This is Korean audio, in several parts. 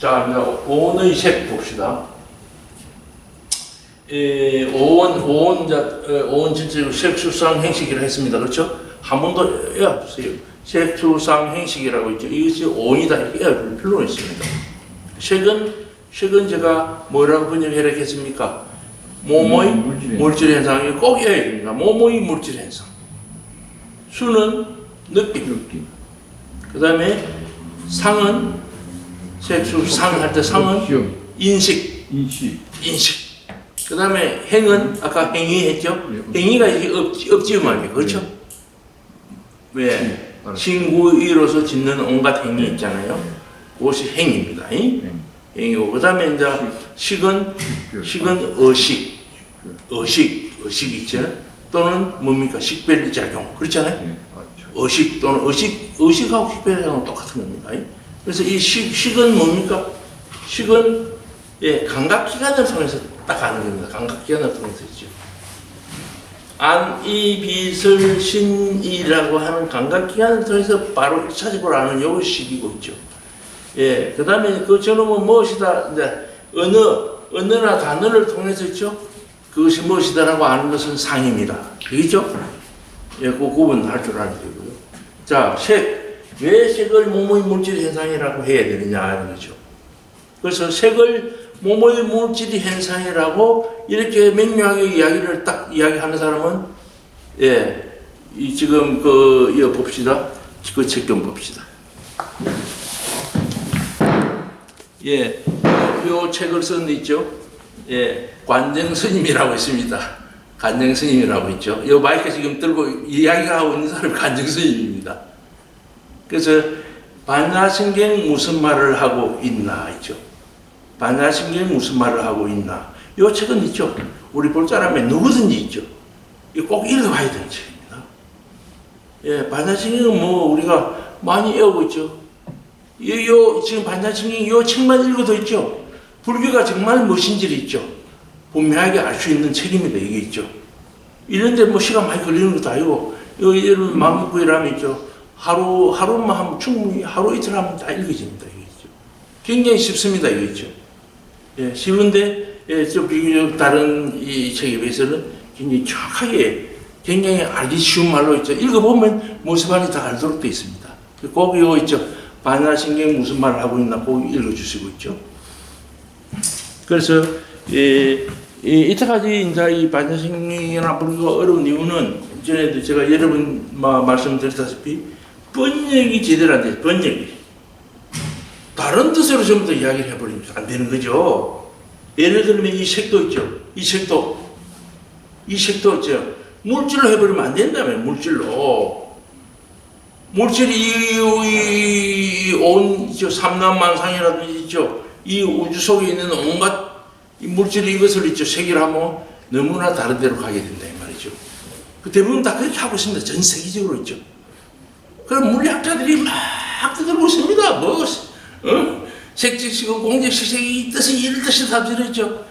자, 이제 오온의 색 봅시다. 오온 진짜 색수상 행식이라 했습니다. 그렇죠? 한 번 더 외워주세요. 색수상 행식이라고 있죠. 이것이 오온이다 이렇게 외워줄 필요가 있습니다. 색은 제가 뭐라고 번역해라 했습니까? 모모의 물질 현상이 꼭 외워야 됩니다. 모모의 물질 현상. 수는 느낌. 그 다음에 상은 색수상 할 때 상은 인식. 그 다음에 행은 아까 행위 했죠? 행위가 이게 없지요 말이에요. 그렇죠? 왜? 친구이로서 짓는 온갖 행위 있잖아요. 그것이 행위입니다. 행위고 그 다음에 이제 식은 의식 있죠? 또는 뭡니까? 식별작용 그렇잖아요. 의식 또는 의식하고 식별작용은 똑같은 겁니다. 그래서 이 식은 뭡니까? 식은 감각기관을 통해서 딱 아는 겁니다. 감각기관을 통해서 있죠. 안, 이, 비슬, 신, 이라고 하는 감각기관을 통해서 바로 1차적으로 아는 요것이 식이고 있죠. 그 다음에 그 저놈은 무엇이다, 이제 언어나 단어를 통해서 있죠. 그것이 무엇이다라고 아는 것은 상입니다. 되겠죠? 그 구분할 줄 알아야 되고요. 자, 왜 색을 모모의 물질 현상이라고 해야 되느냐 하는 거죠. 그래서 색을 모모의 물질 현상이라고 이렇게 명료하게 이야기를 딱 이야기하는 사람은 지금 이거 봅시다. 그 책 좀 봅시다. 요 책을 쓴 있죠. 관정스님이라고 있습니다. 관정스님이라고 있죠. 이 마이크 지금 들고 이야기하고 있는 사람이 관정스님입니다. 그래서 반야신경 무슨 말을 하고 있나 있죠. 반야신경이 무슨 말을 하고 있나. 이 책은 있죠. 우리 볼 사람에 누구든지 있죠. 이거 꼭 읽어봐야 되는 책입니다. 반야신경은 뭐 우리가 많이 외우고 있죠. 지금 반야신경이 이 책만 읽어도 있죠. 불교가 정말 무엇인지를 있죠. 분명하게 알 수 있는 책입니다. 이게 있죠. 이런데 뭐 시간 많이 걸리는 것도 아니고, 여러분 마음 먹고 일하면 있죠. 하루만 하면 충분히 하루 이틀 하면 다 읽어집니다. 이게 있죠. 굉장히 쉽습니다. 이게 있죠. 쉬운데, 좀 비교적 다른 이 책에 비해서는 굉장히 정확하게, 굉장히 알기 쉬운 말로 있죠. 읽어보면 무슨 말이 다 알도록 되어 있습니다. 꼭 이거 있죠. 반야신경 무슨 말을 하고 있나 꼭 읽어주시고 있죠. 그래서, 이때까지 이제 이 반야신경이나 불교가 어려운 이유는 전에도 제가 여러 번 말씀드렸다시피 번역이 제대로 안 돼요. 번역이. 다른 뜻으로 전부 다 이야기를 해버리면 안 되는 거죠. 예를 들면 이 책도 있죠. 이 책도 있죠. 물질로 해버리면 안 된다며, 물질로. 물질이 온 삼남만상이라든지 있죠. 이 우주 속에 있는 온갖 이 물질이 이것을 있죠. 세계하면 너무나 다른 데로 가게 된다 이 말이죠. 그 대부분 다 그렇게 하고 있습니다. 전 세계적으로 있죠. 그럼 물리학자들이 막 떠들고 있습니다. 색직시고 공직시색이 이 뜻이 이런 뜻이 다 들었죠.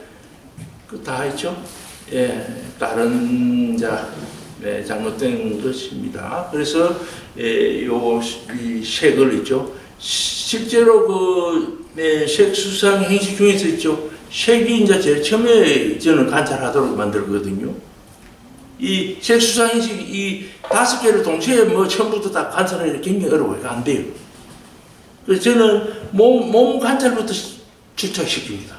그 다 있죠. 다른 잘못된 것입니다. 그래서 이 색을 있죠. 실제로 색수상 행식 중에서 있죠. 색이 이제 제일 처음에 저는 관찰하도록 만들거든요. 이 색수상 행식 이 5개를 동시에 처음부터 다 관찰하기가 굉장히 어려워요. 안 돼요. 그래서 저는 몸 관찰부터 집착시킵니다.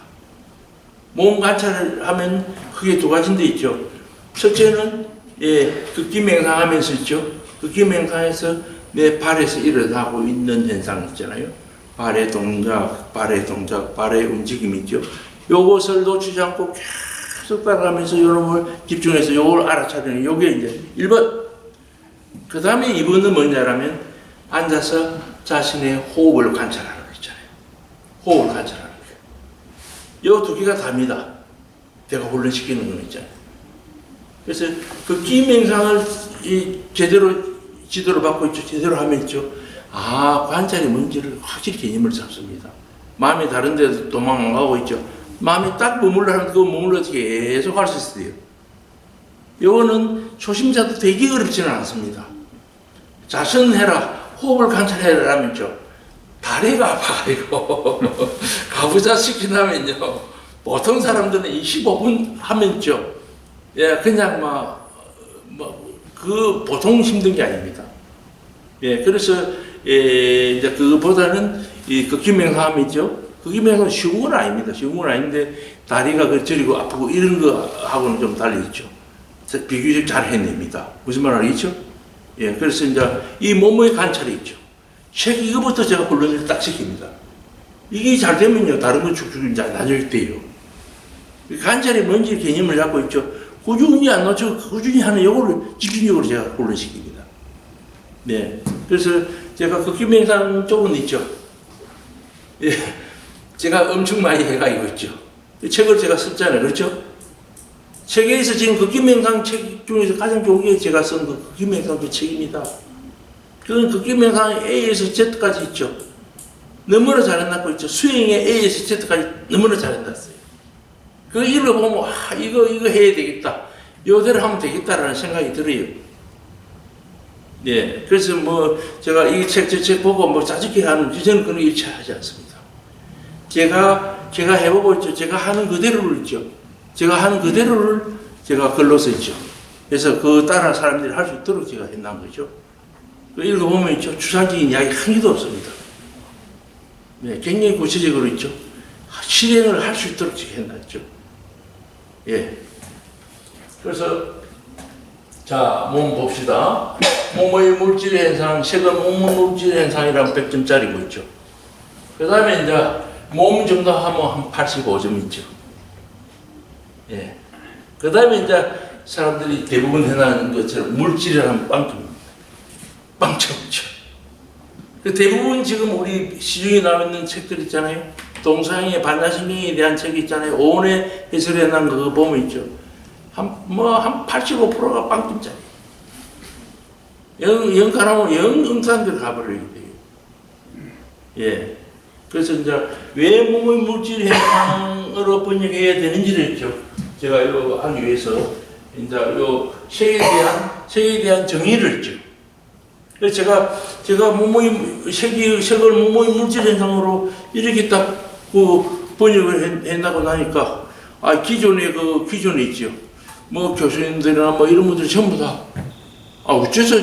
몸 관찰을 하면 크게 두 가지인데 있죠. 첫째는 극기맹상하면서 있죠. 극기맹상에서 내 발에서 일어나고 있는 현상 있잖아요. 발의 동작, 발의 움직임 있죠. 요것을 놓치지 않고 계속 따라가면서 여러분을 집중해서 요걸 알아차리는 요게 이제 1번. 그 다음에 2번은 뭐냐라면 앉아서 자신의 호흡을 관찰하는 거 있잖아요. 호흡을 관찰하는 거. 요 두 개가 답니다. 내가 훈련시키는 건 있잖아요. 그래서 그 기명상을 제대로 지도를 받고 있죠. 제대로 하면 있죠. 관찰이 뭔지를 확실히 개념을 잡습니다. 마음이 다른 데도 도망 안 가고 있죠. 마음이 딱 머물러 하면 그 머물러서 계속 할 수 있어요. 요거는 초심자도 되게 어렵지는 않습니다. 자선해라, 호흡을 관찰해라 하면 있죠. 다리가 아파가지고 가부좌 시키냐면요. 보통 사람들은 25분 하면죠. 예, 그냥 그 보통 힘든 게 아닙니다. 예, 그래서 이제 그거보다는 이 극기명상이죠. 극기명상 쉬운 건 아닙니다. 쉬운 건 아닌데 다리가 저리고 아프고 이런 거하고는 좀 달리 있죠. 비교적 잘 해냅니다. 무슨 말 알겠죠? 예, 그래서 이제 이 몸의 관찰이 있죠. 이거부터 제가 훈련을 딱 시킵니다. 이게 잘 되면요, 다른 건 쭉쭉 이제 나중에 돼요. 관찰이 뭔지 개념을 잡고 있죠. 꾸준히 안 놓쳐, 꾸준히 하는 요거를 집중적으로 제가 훈련시킵니다. 네. 그래서 제가 극기명상 쪽은 있죠. 예. 제가 엄청 많이 해가지고 있죠. 책을 제가 썼잖아요. 그렇죠? 세계에서 지금 극기명상 책 중에서 가장 좋은 게 제가 쓴 그 극기명상 그 책입니다. 그건 극기명상 A에서 Z까지 있죠. 너무나 잘해놨고 있죠. 수행의 A에서 Z까지 너무나 잘해놨어요. 그거 읽어보면, 이거 해야 되겠다. 요대로 하면 되겠다라는 생각이 들어요. 예. 그래서 제가 이 책, 저 책 보고 짜증게 하는지 저는 그런 일치하지 않습니다. 제가 해보고 있죠. 제가 하는 그대로를 있죠. 제가 하는 그대로를 제가 글로 써있죠. 그래서 그 따라 사람들이 할 수 있도록 제가 해놓은 거죠. 읽어보면 있죠. 추상적인 이야기 한 개도 없습니다. 네, 굉장히 구체적으로 있죠. 실행을 할 수 있도록 제가 해놨죠. 예. 그래서, 자, 몸 봅시다. 몸의 물질 현상, 색은 몸의 물질 현상이란 100점짜리고 있죠. 그 다음에 이제 몸 정도 하면 한 85점 있죠. 예. 그 다음에 이제 사람들이 대부분 해나가는 것처럼 물질이라는 빵점이죠. 대부분 지금 우리 시중에 나와 있는 책들 있잖아요. 동서양의 반야신경에 대한 책이 있잖아요. 오온의 해설해 놓은 그거 보면 있죠. 한 85%가 빵점짜리. 영 가라면 응산들 가버리게 돼요. 예. 그래서 이제 왜 몸의 물질 현상으로 번역해야 되는지를 했죠. 제가 이거 하기 위해서 이제 요 색에 대한 정의를 했죠. 그래서 제가 몸의 색을 몸의 물질 현상으로 이렇게 딱 번역을 해나고 나니까 기존에 있죠. 교수님들이나 이런 분들 전부 다 어째서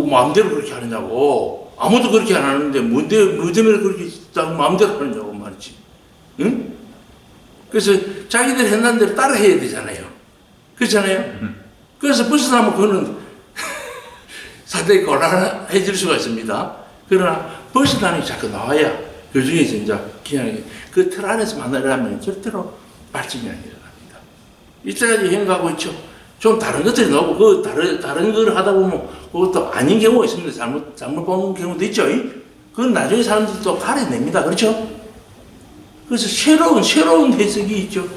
마음대로 그렇게 하느냐고. 아무도 그렇게 안 하는데 뭐 때문에 그렇게 딱 마음대로 하느냐고 말이지. 응? 그래서 자기들 해난 대로 따라 해야 되잖아요. 그렇잖아요? 그래서 벗어나면 그거는 상당히 곤란해질 수가 있습니다. 그러나 벗어나는 게 자꾸 나와야 그 중에서 이제 그냥 그 틀 안에서 만나려면 절대로 발전이 안 일어납니다. 이때까지 행가하고 있죠. 좀 다른 것들이 나오고 다른 걸 하다 보면 그것도 아닌 경우가 있습니다. 잘못 보는 경우도 있죠. 그건 나중에 사람들도 가려냅니다. 그렇죠? 그래서 새로운 해석이 있죠.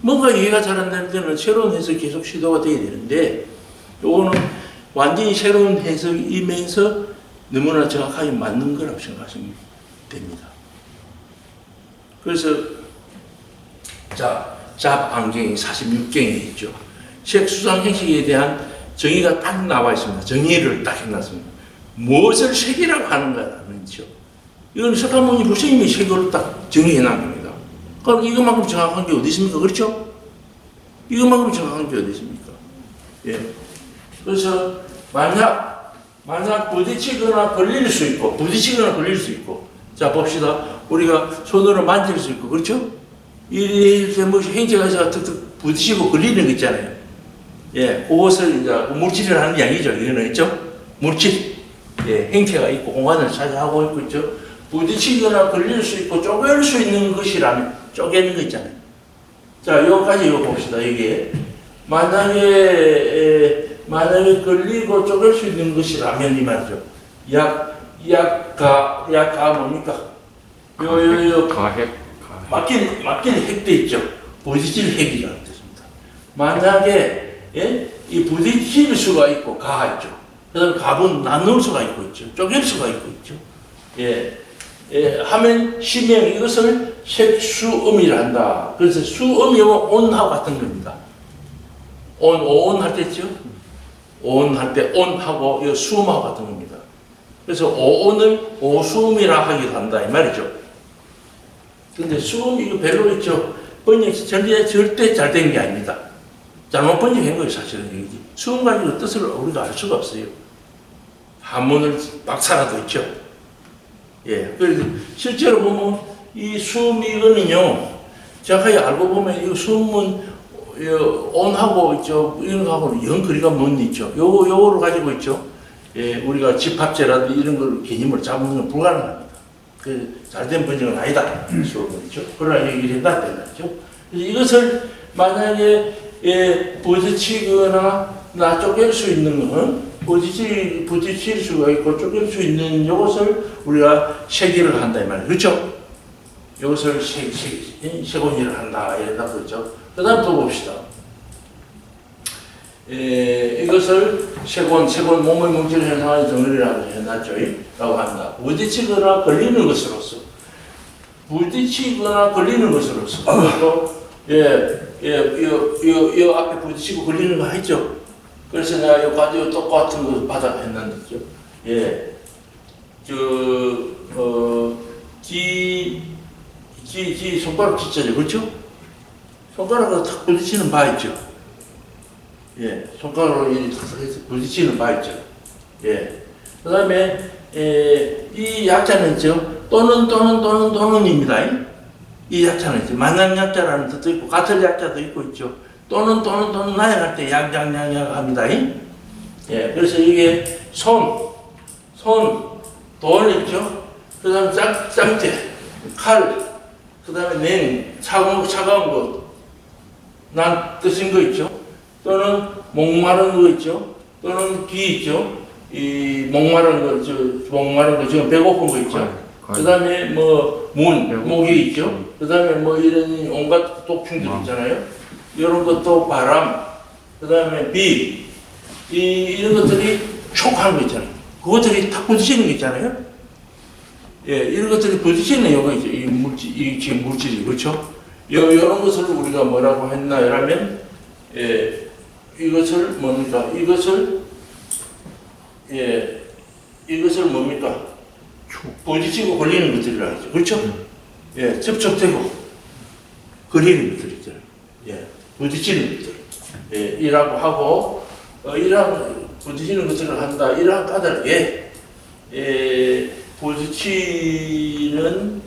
뭔가 이해가 잘 안 되는 데는 새로운 해석이 계속 시도가 돼야 되는데 요거는 완전히 새로운 해석이면서 너무나 정확하게 맞는 거라고 생각하시면 됩니다. 그래서 잡안경이 46경에 있죠. 색수상 행식에 대한 정의가 딱 나와 있습니다. 정의를 딱 해놨습니다. 무엇을 색이라고 하는가라는 거죠. 이건 석가모니 부처님이 색으로 딱 정의해 놨 겁니다. 그럼 이것만큼 정확한 게 어디 있습니까? 그렇죠? 이것만큼 정확한 게 어디 있습니까? 예. 그래서 만약 부딪히거나 걸릴 수 있고, 자 봅시다. 우리가 손으로 만질 수 있고, 그렇죠? 이렇게 행체가 있어서 툭툭 부딪히고 걸리는 거 있잖아요. 예, 그것을 이제 물질을 하는 이야기죠. 이거는 있죠? 물질. 예, 행태가 있고 공간을 차지하고 있고 있죠. 부딪히거나 걸릴 수 있고 쪼갤 수 있는 것이라면 쪼개는 거 있잖아요. 자, 요까지 이거 봅시다. 이게 만약에 걸리고 쪼갤 수 있는 것이라면 이 말이죠. 약가 뭡니까? 가핵. 맡긴 핵도 있죠. 부딪힐 핵이라는 뜻입니다. 만약에 이 부딪힐 수가 있고 가 있죠. 그다음 갑은 나눌 수가 있고 있죠. 쪼갤 수가 있고 있죠. 하면 시명 이것을 색수음이란다. 그래서 수음이 온하고 같은 겁니다. 온 할 때 있죠. 온 할 때 온하고 이 수음하고 같은 겁니다. 그래서 오온을 오수음이라 하기도 한다 이 말이죠. 근데 수음 이거 별로 있죠. 번역이 절대 잘 된 게 아닙니다. 잘못 번역한 거예요 사실은. 여기 수음 가지고 뜻을 우리가 알 수가 없어요. 한문을 박사라도 있죠. 예, 그래서 실제로 보면 이 수음 이거는요, 정확하게 알고 보면 이 수음은 온하고 있죠, 이런 거하고는 영 거리가 먼 있죠. 요거를 가지고 있죠. 예, 우리가 집합제라든지 이런 걸 개념을 잡는 건 불가능합니다. 그 잘된 번역은 아니다. 수음은 있죠. 그러나 얘기를 한다는 거죠. 이것을 만약에 부딪히거나 쪼갤 수 있는 건 부딪힐 수가 있고 쪼갤 수 있는 이것을 우리가 세기를 한다 이 말이에요. 그렇죠? 이것을 세곤이를 한다 이랬다 그랬죠. 그 다음 또 봅시다. 이것을 세곤 몸의 물질 현상의 덩어리라고 해놨죠. 라고 한다. 부딪히거나 걸리는 것으로서 그것도 이 앞에 부딪히고 걸리는 거 있죠. 그래서 내가 이 가지고 똑같은 거 받아 했는데죠. 예, 손가락 G자죠, 그렇죠? 손가락으로 탁 부딪히는 바 있죠. 예, 손가락으로 탁 부딪히는 바 있죠. 예, 그 다음에 이 약자는 있죠. 또는입니다. 이 약자는 있죠. 만난 약자라는 뜻도 있고 같은 약자도 있죠. 또는 나열할 때 양양양양 합니다. 예, 그래서 이게 돈 있죠. 그 다음에 짱제, 칼, 그 다음에 차가운 것, 난 뜻인 거 있죠. 또는 목마른 거 있죠. 또는 기 있죠. 이 목마른 거 지금 배고픈 거 있죠. 그 다음에 목이 있죠. 그 다음에 이런 온갖 독충들 있잖아요. 이런 것도 바람, 그 다음에 비, 이런 것들이 촉하는 거 있잖아요. 그것들이 탁 부딪히는 거 있잖아요. 예, 이런 것들이 부딪히는 요가 있죠. 이 지금 물질이, 그렇죠? 이런 것을 우리가 뭐라고 했나, 이라면, 이것을 뭡니까? 이것을 뭡니까? 부딪히고 걸리는 것들이라고 하죠. 그렇죠? 예, 접촉되고 걸리는 것들 있잖아요. 예, 부딪히는 것들. 예, 이라고 하고, 이러한 부딪히는 것들을 한다. 이러한 까닭에, 부딪히는,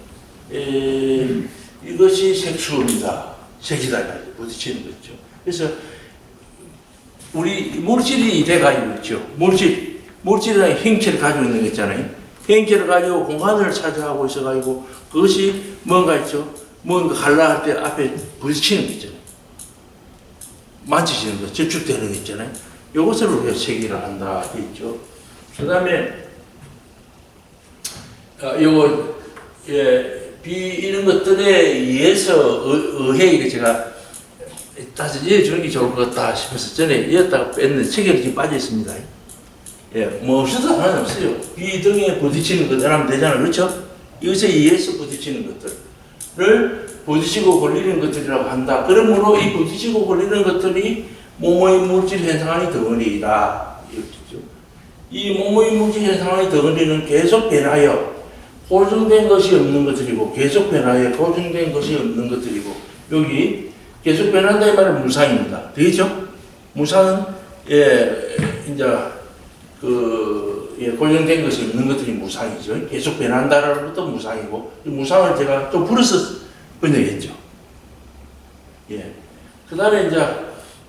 이것이 색수음이다. 색이다. 부딪히는 거죠. 그래서, 우리 물질이 돼가지고 있죠. 물질이라는 형체를 가지고 있는 거 있잖아요. 형체를 가지고 공간을 차지하고 있어가지고, 그것이 뭔가 있죠. 뭔가 갈라할 때 앞에 부딪히는 거 있잖아요. 만지시는 거, 접촉되는 거 있잖아요. 이것을 우리가 세기를 한다 했죠. 그 다음에 이런 것들에 의해서 의해 제가 다시 이어주는 게 좋을 것 같다 싶어서 전에 이었다가 뺐는데 책에 지금 빠져 있습니다. 예, 뭐 없어도 상관없어요. 비등에 부딪히는 것들 하면 되잖아요. 그렇죠? 이것에 의해서 부딪히는 것들을 부딪히고 걸리는 것들이라고 한다. 그러므로 이 부딪히고 걸리는 것들이 몸의 물질 현상의 덩어리이다. 이렇죠. 이 몸의 물질 현상의 덩어리는 계속 변하여 고정된 것이 없는 것들이고, 계속 변하여 고정된 것이 없는 것들이고, 여기 계속 변한다 이 말은 무상입니다. 되겠죠? 무상은 고정된 것이 없는 것들이 무상이죠. 계속 변한다라는 것도 무상이고, 이 무상을 제가 좀 불어서 번역했죠. 예. 그 다음에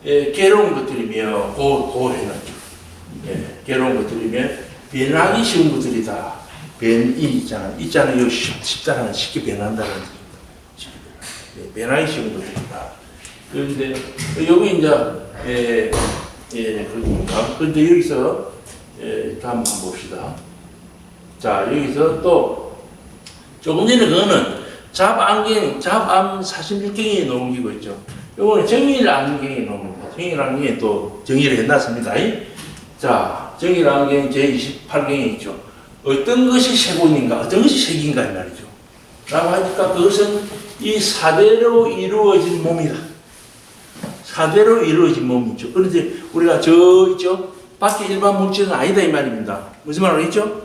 괴로운 것들이며, 해놨죠. 예. 괴로운 것들이며, 변하기 쉬운 것들이다. 있잖아요. 십자가는 쉽게 변한다는 뜻입니다. 예. 변하기 쉬운 것들이다. 그런데, 여기 그런가? 그런데 여기서, 다음 한번 봅시다. 자, 여기서 또, 조금 전에 그거는 잡암 46경에 넘기고 있죠. 요거는 정일안경에 넘깁니다. 정일안경에 또 정의를 해놨습니다. 자, 정일안경 제28경에 있죠. 어떤 것이 세곤인가, 어떤 것이 색인가, 이 말이죠. 라고 하니까 그것은 이 사대로 이루어진 몸이다. 사대로 이루어진 몸이죠. 그런데 우리가 있죠. 밖에 일반 물질은 아니다, 이 말입니다. 무슨 말을 했죠?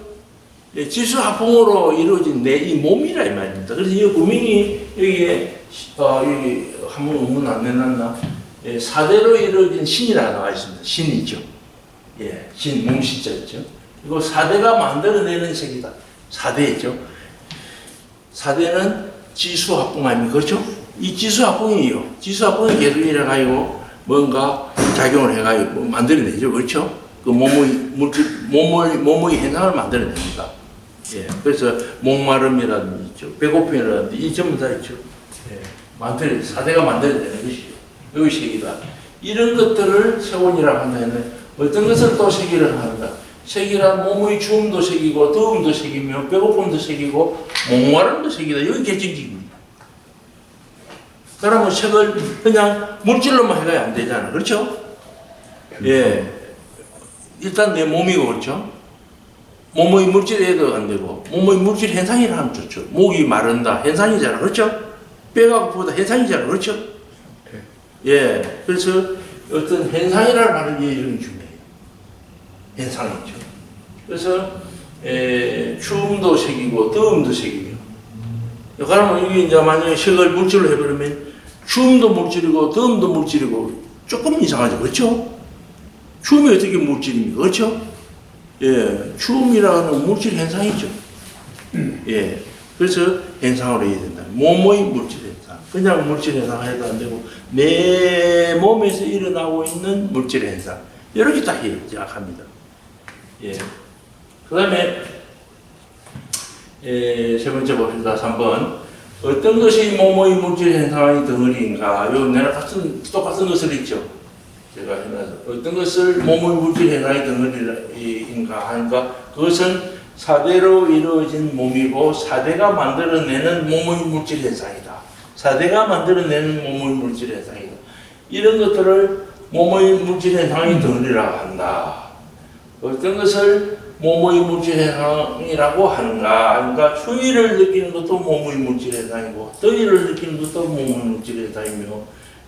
지수합봉으로 이루어진 내 이 몸이라 이 말입니다. 그래서 이 구민이 여기에 여기 한번 의문 안 내놨나? 예, 사대로 이루어진 신이라 나와 있습니다. 신이죠. 예, 신 몸신자 있죠. 이거 사대가 만들어내는 색이다. 사대죠. 사대는 지수합봉 아닙니까? 그렇죠? 이 지수합봉이요. 지수합봉이 계속 일어나고 뭔가 작용을 해가지고 뭐 만들어내죠. 그렇죠? 그 몸의 현상을 만들어냅니다. 예, 그래서 목마름이라든지 있죠. 배고픔이라든지 이 전부 다 있죠. 예, 사대가 만들어내는 것이죠. 여기 색이다. 이런 것들을 세원이라고 한다 했는데 어떤 것을 또 색이라고 한다. 색이란 몸의 추움도 색이고 더움도 색이며 배고픔도 색이고 목마름도 색이다. 여기 결정적입니다. 그러면 색을 그냥 물질로만 해가야 안 되잖아. 그렇죠? 예. 일단 내 몸이고 그렇죠? 몸의 물질에도 안 되고 몸의 물질 현상이라 하면 좋죠. 목이 마른다. 현상이잖아. 그렇죠? 배가 고프다. 현상이잖아. 그렇죠? 예. 그래서 어떤 현상이라는 말은 이해하기 중요해요. 현상이죠. 그래서 추움도 색이고 더움도 색이며 그러면 이게 이제 만약에 색을 물질로 해버리면 추움도 물질이고 더움도 물질이고 조금 이상하죠. 그렇죠? 추움이 어떻게 물질입니까? 그렇죠? 예, 추움이라는 물질 현상이죠. 예, 그래서 현상으로 해야 된다. 몸의 물질 현상. 그냥 물질 현상 해도 안 되고 내 몸에서 일어나고 있는 물질 현상. 이렇게 딱 생각합니다. 예. 그 다음에 세 번째 봅시다. 3번. 어떤 것이 몸의 물질 현상의 덩어리인가? 요 내가 똑같은 것을 있죠. 제가 해놔서 어떤 것을 몸의 물질 현상의 덩어리인가 하니까 그것은 사대로 이루어진 몸이고 사대가 만들어내는 몸의 물질 현상이다. 사대가 만들어내는 몸의 물질 현상이다. 이런 것들을 몸의 물질 현상의 덩어리라고 한다. 어떤 것을 몸의 물질 현상이라고 하는가? 그러니까 추위를 느끼는 것도 몸의 물질 현상이고 더위를 느끼는 것도 몸의 물질 현상이며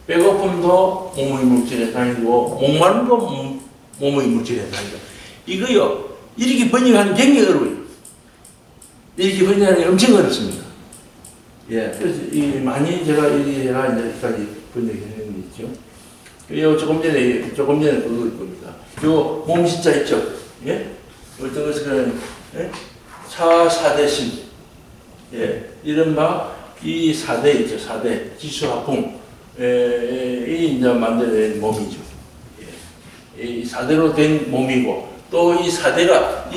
배고픔도 몸의 물질 현상이고 목마름도 몸의 물질 현상이다. 이거요. 이렇게 번역하는 게 굉장히 어려워요. 이렇게 번역하는 게 엄청 어렵습니다. 예, 그래서 많이 제가 이제 여기까지 번역해낸 게 있죠. 요 조금 전에 그걸 겁니다. 요 몸신자 있죠. 예, 어떤 것은 사대신. 예, 이른바 이 사대 있죠. 사대 지수합봉. 이 이제 만들어낸 몸이죠. 예. 이 사대로 된 몸이고 또 이 사대가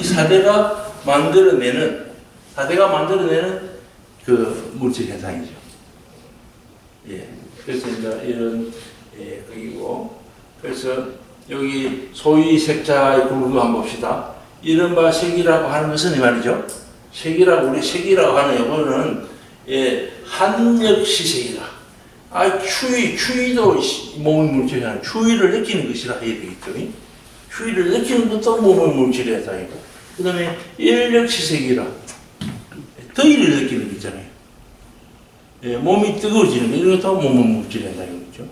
만들어내는 그 물질 현상이죠. 예. 그래서 이제 이런 그리고 그래서 여기 소위 색자의 구도 한번 봅시다. 이른바 색이라고 하는 것은 이 말이죠. 우리 색이라고 하는 이거는 한역시색이다. 추위도 몸의 물질이야. 추위를 느끼는 것이라 해야 되겠죠. 추위를 느끼는 것도 몸의 물질의 현상이고, 그 다음에 일력시색이라 더위를 느끼는 거 있잖아요. 예, 몸이 뜨거워지는 거, 이런 것도 몸의 물질의 현상이겠죠.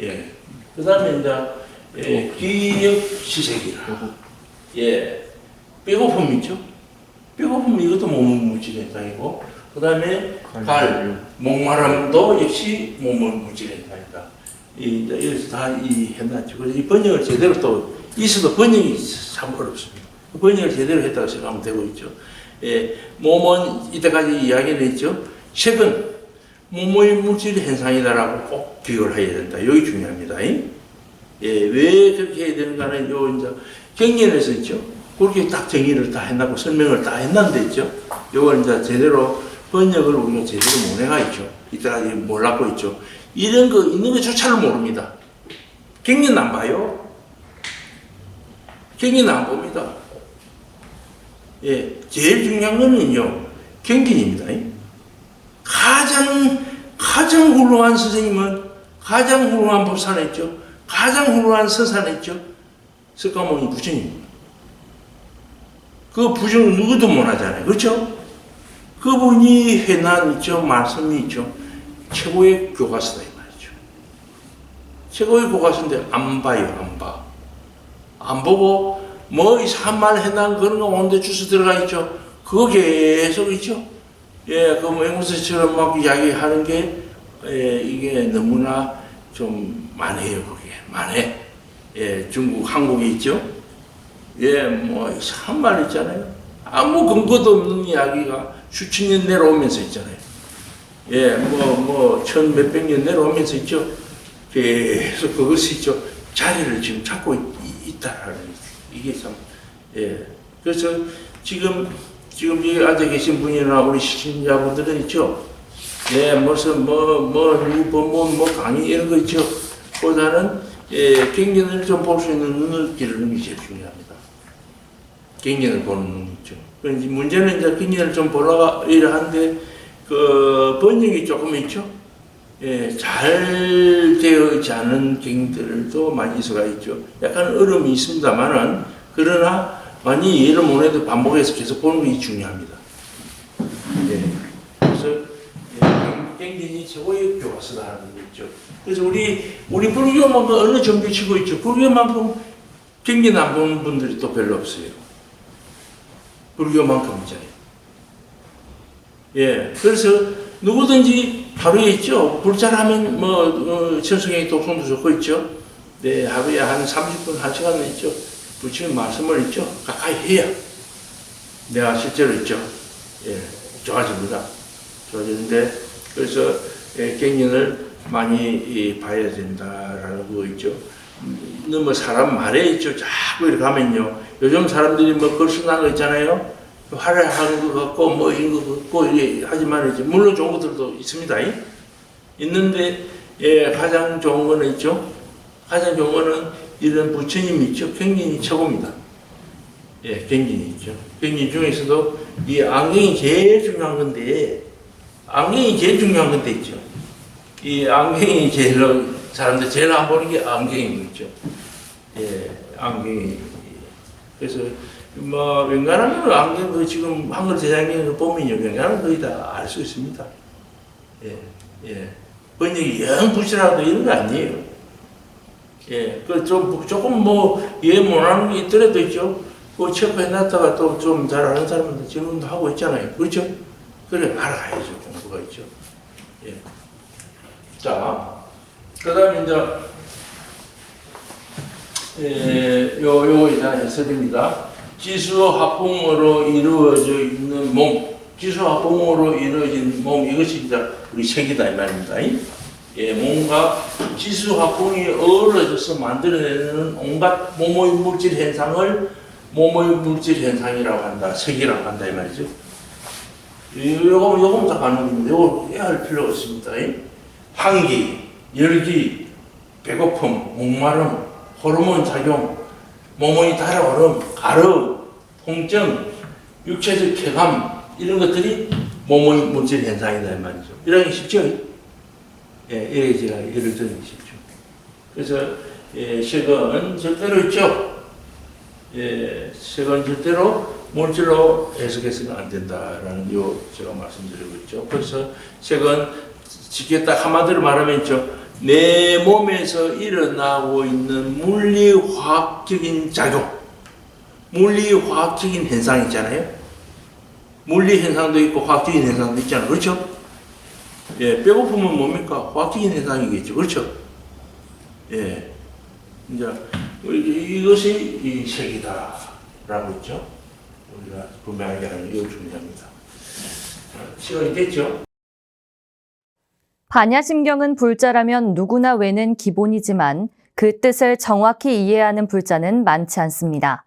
예. 그 다음에 이제 기역시색이라. 예. 배고픔 있죠. 배고픔 이것도 몸의 물질의 현상이고, 그 다음에 목마름도 역시 몸의 물질의 현상이다. 여기서 다 해놨죠. 그래서 이 번역을 제대로 또 있어도 번역이 참 어렵습니다. 번역을 제대로 했다고 생각하면 되고 있죠. 예, 몸은 이때까지 이야기를 했죠. 색은 몸의 물질 현상이다라고 꼭 기억을 해야 된다. 여기 중요합니다. 예, 왜 그렇게 해야 되는가는 요 이제 경전에서 있죠. 그렇게 딱 정의를 다 해놨고 설명을 다 해놨는데 있죠. 요걸 이제 제대로 번역을 우리가 제대로 못 해가 있죠. 이때까지 몰랐고 있죠. 이런 거 있는 것조차를 모릅니다. 경전 안 봐요. 경전 안 봅니다. 예, 제일 중요한 거는요, 경전입니다. 가장 훌륭한 선생님은 가장 훌륭한 법산했죠. 가장 훌륭한 서산했죠. 석가모니 부처님. 그 부정을 누구도 못하잖아요. 그렇죠? 그분이 해난 있죠. 말씀이 있죠. 최고의 교과서다 이 말이죠. 최고의 교과서인데 안 봐요. 안 봐. 안 보고 뭐 이상한 말 해난 그런 거 온데 주워 들어가 있죠. 그거 계속 있죠. 예, 그 뭐 앵무새처럼 막 이야기하는 게 이게 너무나 좀 만해요. 그게 만해. 예, 중국, 한국이 있죠. 예, 뭐 이상한 말 있잖아요. 아무 근거도 없는 이야기가 수천 년 내려오면서 있잖아요. 예, 천 몇백 년 내려오면서 있죠. 계속 그것이 있죠. 자리를 지금 찾고 있다라는 이게 참, 예. 그래서 지금 여기 앉아 계신 분이나 우리 시청자분들은 있죠. 예, 무슨 뭐 강의 이런 거 있죠. 보다는 예, 경전을 좀 볼 수 있는 눈을 기르는 게 제일 중요합니다. 경전을 보는 눈 있죠. 그런데 문제는 이제 경전을 좀 보려고 이래 하는데 그 번역이 조금 있죠. 예, 잘 되어 있지 않은 경들도 많이 있어가 있죠. 약간 어려움이 있습니다만은 그러나 많이 이해를 못해도 반복해서 계속 보는 게 중요합니다. 예, 그래서 경전이 최고의 교과서라는 거죠. 그래서 우리 불교만큼 어느 정도 치고 있죠. 불교만큼 경전 안 보는 분들이 또 별로 없어요. 불교만큼이잖아요. 예, 그래서 누구든지 하루에 있죠. 불자라면 천성의 독성도 좋고 있죠. 네, 하루에 한 30분, 1시간은 있죠. 부처님 말씀을 있죠. 가까이 해야 내가 실제로 있죠. 예, 좋아집니다. 좋아지는데 그래서 경전을 많이 봐야 된다라는 거 있죠. 너무 사람 말에 있죠. 자꾸 이렇게 하면요. 요즘 사람들이 글 쓰는 거 있잖아요. 화려한 것 같고 이런 거 같고 이게 하지만 이제 물론 좋은 것들도 있습니다. 있는데 예, 가장 좋은 거는 있죠. 가장 좋은 거는 이런 부처님이 있죠. 경전이 최고입니다. 예, 경전이 있죠. 경전 중에서도 이 안경이 제일 중요한 건데 있죠. 이 안경이 사람들 제일 안 보는 게 안경이 있죠. 예, 안경이. 그래서 웬간하면 안경 지금 한글 대장경을 보면요, 웬간하면 거의 다 알 수 있습니다. 예, 예. 번역이 영 부실하고 이런 거 아니에요. 예, 조금 이해 못하는 게 있더라도 있죠. 체크해놨다가 또 좀 잘 아는 사람한테 질문도 하고 있잖아요. 그렇죠? 그래, 알아가야죠. 공부가 있죠. 예. 자, 그 다음에 요거 일단 해설입니다. 지수합봉으로 이루어져 있는 몸, 지수합봉으로 이루어진 몸, 이것이 이제 우리 색이다 이 말입니다. 예, 몸과 지수합봉이 어우러져서 만들어내는 온갖 모모의 물질 현상을 모모의 물질 현상이라고 한다, 색이라고 한다 이 말이죠. 요거부터 가는 겁니다. 요거 해야 필요가 없습니다. 환기, 열기, 배고픔, 목마름, 호르몬 작용, 몸의 달아오름, 가름, 통증, 육체적 쾌감 이런 것들이 몸의 물질 현상이다 이 말이죠. 이러기 쉽죠? 예, 이렇게 제가 예를 들기 쉽죠. 그래서 색은 절대로 있죠. 예, 색은 절대로 물질로 해석해서는 안 된다라는 제가 말씀드리고 있죠. 그래서 색은 쉽게 딱 한마디로 말하면 있죠. 내 몸에서 일어나고 있는 물리화학적인 작용, 물리화학적인 현상 있잖아요. 물리 현상도 있고 화학적인 현상도 있잖아요. 그렇죠? 예, 배고픔은 뭡니까? 화학적인 현상이겠죠. 그렇죠? 예. 이제 이것이 이 색이다라고 있죠. 우리가 분명하게 하는 게 중요합니다. 시간이 됐죠? 반야심경은 불자라면 누구나 외는 기본이지만 그 뜻을 정확히 이해하는 불자는 많지 않습니다.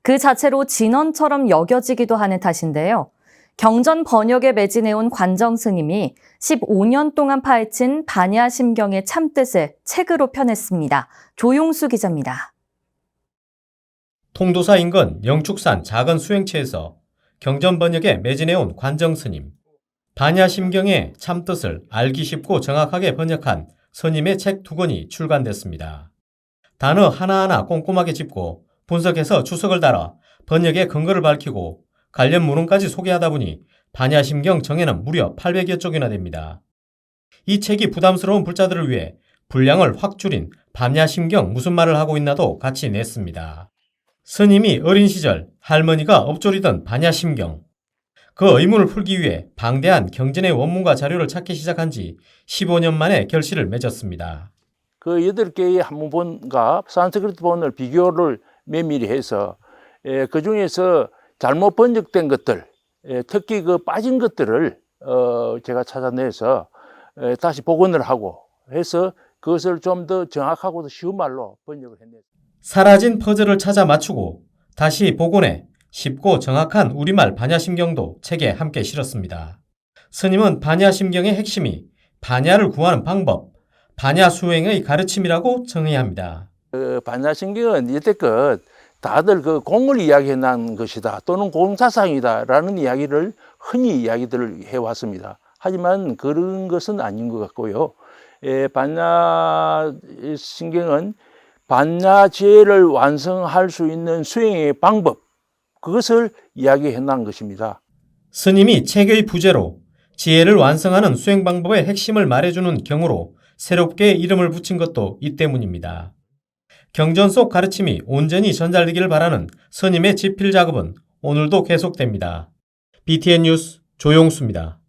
그 자체로 진언처럼 여겨지기도 하는 탓인데요. 경전 번역에 매진해온 관정 스님이 15년 동안 파헤친 반야심경의 참뜻을 책으로 펴냈습니다. 조용수 기자입니다. 통도사 인근 영축산 작은 수행체에서 경전 번역에 매진해온 관정 스님. 반야심경의 참뜻을 알기 쉽고 정확하게 번역한 스님의 책 2권이 출간됐습니다. 단어 하나하나 꼼꼼하게 짚고 분석해서 추석을 달아 번역의 근거를 밝히고 관련 문헌까지 소개하다 보니 반야심경 정에는 무려 800여 쪽이나 됩니다. 이 책이 부담스러운 불자들을 위해 분량을 확 줄인 반야심경 무슨 말을 하고 있나도 같이 냈습니다. 스님이 어린 시절 할머니가 엎조리던 반야심경. 그 의문을 풀기 위해 방대한 경전의 원문과 자료를 찾기 시작한 지 15년 만에 결실을 맺었습니다. 그 8개의 한문본과 산스크리트 본을 비교를 면밀히 해서 그 중에서 잘못 번역된 것들, 특히 그 빠진 것들을 제가 찾아내서 다시 복원을 하고 해서 그것을 좀 더 정확하고 더 쉬운 말로 번역을 했네요. 사라진 퍼즐을 찾아 맞추고 다시 복원해 쉽고 정확한 우리말 반야심경도 책에 함께 실었습니다. 스님은 반야심경의 핵심이 반야를 구하는 방법, 반야수행의 가르침이라고 정의합니다. 반야심경은 이때껏 다들 그 공을 이야기해 난 것이다 또는 공사상이다라는 이야기를 흔히 이야기들을 해왔습니다. 하지만 그런 것은 아닌 것 같고요. 반야심경은 반야제를 완성할 수 있는 수행의 방법, 그것을 이야기해 난 것입니다. 스님이 책의 부제로 지혜를 완성하는 수행 방법의 핵심을 말해주는 경으로 새롭게 이름을 붙인 것도 이 때문입니다. 경전 속 가르침이 온전히 전달되기를 바라는 스님의 집필 작업은 오늘도 계속됩니다. BTN 뉴스 조용수입니다.